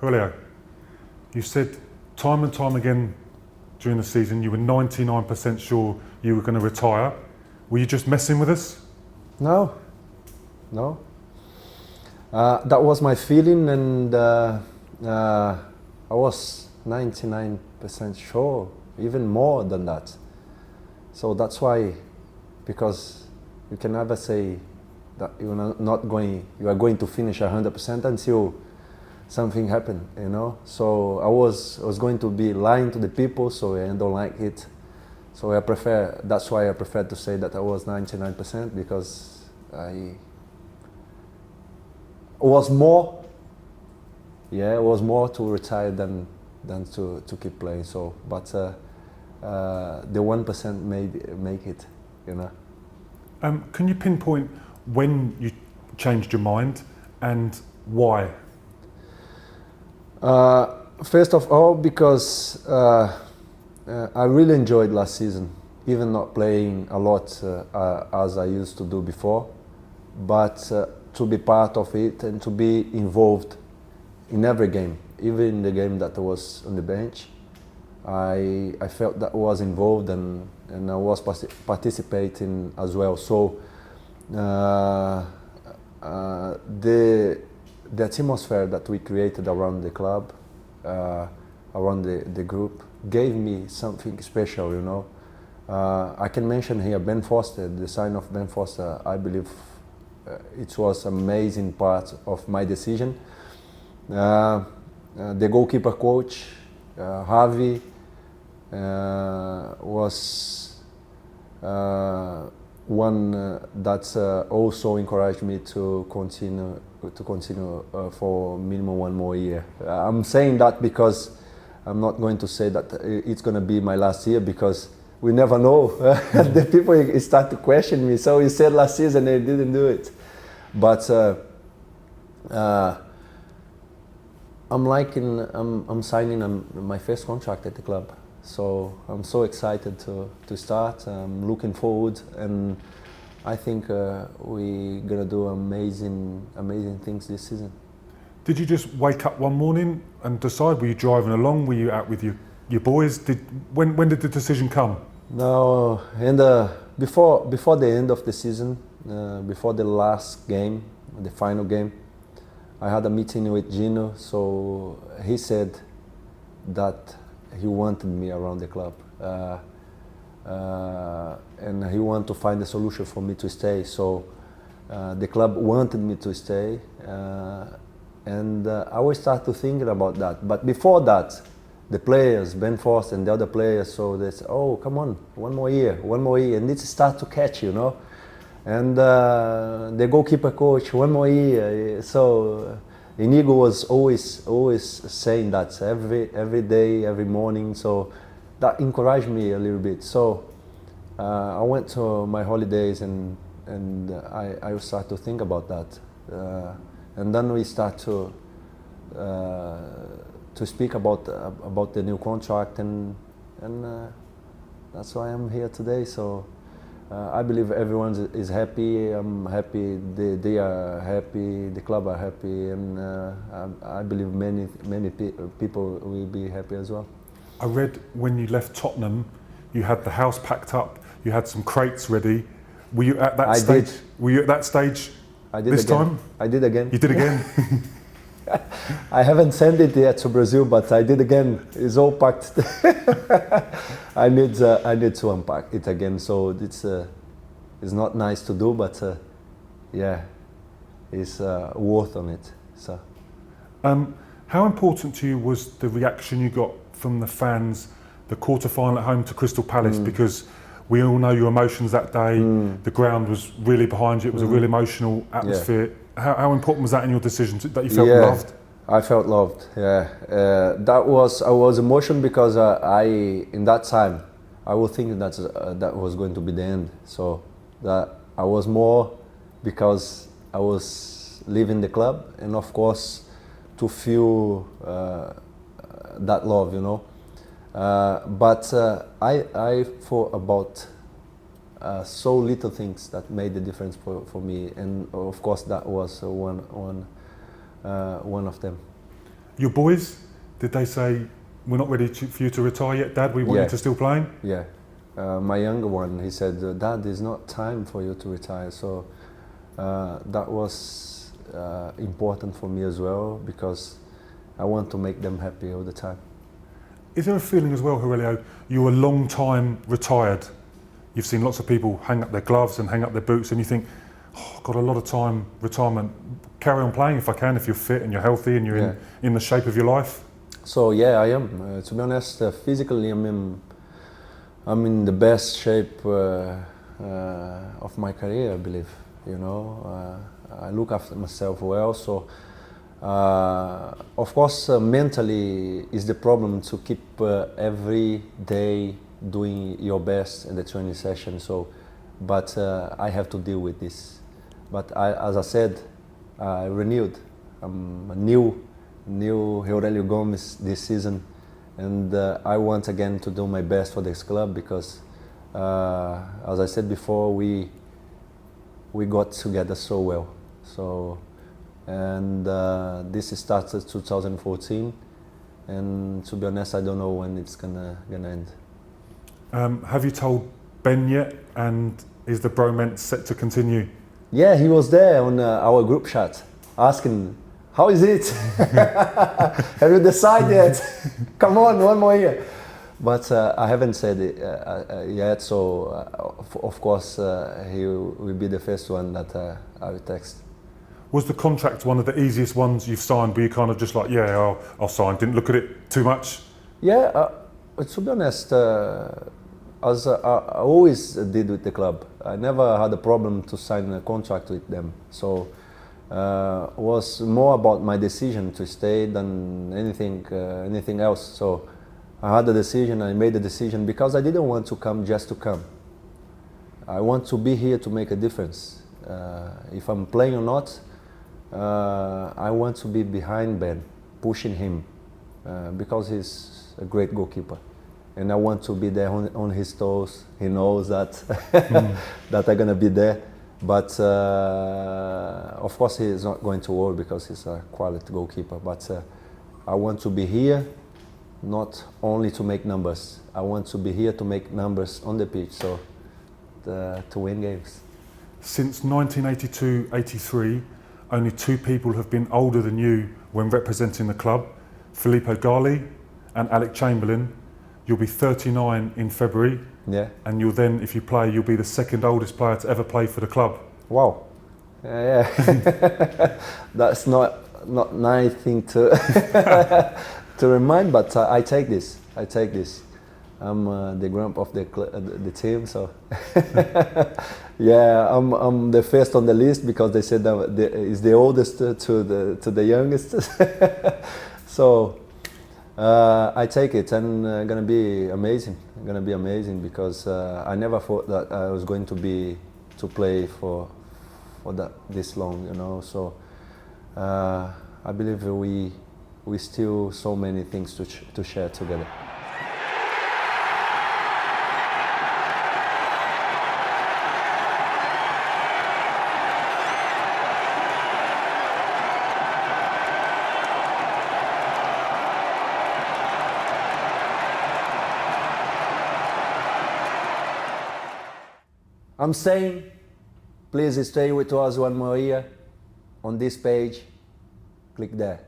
Heurelho, you said time and time again during the season you were 99% sure you were going to retire. Were you just messing with us? No. That was my feeling, and I was 99% sure, even more than that. So that's why, because you can never say that you are going to finish 100% until something happened, you know. So I was going to be lying to the people, so I don't like it. So that's why I prefer to say that I was 99%, because it was more to retire than to keep playing. So, but the 1% make it, you know. Can you pinpoint when you changed your mind and why? First of all, because I really enjoyed last season, even not playing a lot as I used to do before, but to be part of it and to be involved in every game, even in the game that I was on the bench. I felt that I was involved and I was participating as well. So the atmosphere that we created around the club, around the group, gave me something special, you know. I can mention here Ben Foster, the sign of Ben Foster. I believe it was an amazing part of my decision. The goalkeeper coach, Javi, was one that also encouraged me to continue for minimum one more year. I'm saying that because I'm not going to say that it's going to be my last year, because we never know. The people start to question me. So you said last season and you didn't do it. But I'm signing my first contract at the club. So I'm so excited to start. I'm looking forward, and I think we're gonna do amazing things this season. Did you just wake up one morning and decide? Were you driving along? Were you out with your boys? When did the decision come? No, and before the end of the season, before the last game, the final game, I had a meeting with Gino. So he said that he wanted me around the club, and he wanted to find a solution for me to stay. So the club wanted me to stay, and I always started thinking about that. But before that, the players, Ben Foster and the other players, so they said, "Oh, come on, one more year," and it start to catch, you know. And the goalkeeper coach, one more year. So Inigo was always saying that every day, every morning. So that encouraged me a little bit. So I went to my holidays and I started to think about that. And then we start to speak about the new contract, and that's why I'm here today. So I believe everyone is happy. I'm happy. They are happy. The club are happy, and I believe many people will be happy as well. I read when you left Tottenham, you had the house packed up. You had some crates ready. Were you at that stage? Did. Were you at that stage? I did this again. time. I did again. You did again. I haven't sent it yet to Brazil, but I did again. It's all packed. I need to unpack it again. So it's not nice to do, but yeah, it's worth on it. So. How important to you was the reaction you got from the fans, the quarter-final at home to Crystal Palace? Because we all know your emotions that day. The ground was really behind you. It was a really emotional atmosphere. Yeah. How important was that in your decision that you felt loved? I felt loved. Yeah, I was emotional because in that time I was thinking that was going to be the end. So that I was more because I was leaving the club, and of course to feel that love, you know. But I thought about so little things that made the difference for me, and of course that was one of them. Your boys, did they say, we're not ready for you to retire yet, Dad, we want Yeah. you to still playing? Yeah. My younger one, he said, Dad, it's not time for you to retire. So that was important for me as well, because I want to make them happy all the time. Is there a feeling as well, Heurelho, you're a long time retired? You've seen lots of people hang up their gloves and hang up their boots, and you think, oh, I've got a lot of time, retirement, carry on playing if I can, if you're fit and you're healthy and you're in the shape of your life? So yeah, I am. To be honest, physically I'm in the best shape of my career, I believe. You know, I look after myself well. So of course, mentally is the problem to keep every day doing your best in the training session. So, but I have to deal with this. But as I said, I renewed. I'm a new Heurelho Gomes this season, and I want again to do my best for this club, because as I said before, we got together so well. So, and this started 2014, and to be honest, I don't know when it's gonna end. Have you told Ben yet, and is the bromance set to continue? Yeah, he was there on our group chat asking, how is it? Have you decided yet? Come on, one more year. But I haven't said it yet, so of course he will be the first one that I will text. Was the contract one of the easiest ones you've signed? Were you kind of just like, yeah, I'll sign, didn't look at it too much? Yeah, to be honest, as I always did with the club, I never had a problem to sign a contract with them. So it was more about my decision to stay than anything else. So I had a decision, I made a decision, because I didn't want to come just to come. I want to be here to make a difference. If I'm playing or not, I want to be behind Ben, pushing him, because he's a great goalkeeper. And I want to be there on his toes. He knows that that I'm gonna be there. But of course he's not going to worry, because he's a quality goalkeeper. But I want to be here, not only to make numbers. I want to be here to make numbers on the pitch, so to win games. Since 1982-83, only 2 people have been older than you when representing the club, Filippo Gali and Alec Chamberlain. You'll be 39 in February, and you'll then, if you play, you'll be the second oldest player to ever play for the club. Wow, yeah. That's not nice thing to to remind, but I take this. I'm the grandpa of the team, so yeah, I'm the first on the list, because they said that is the oldest to the youngest. So. I take it, and gonna be amazing. Because I never thought that I was going to play for this long, you know. So I believe we still so many things to share together. I'm saying, please stay with us one more year on this page. Click there.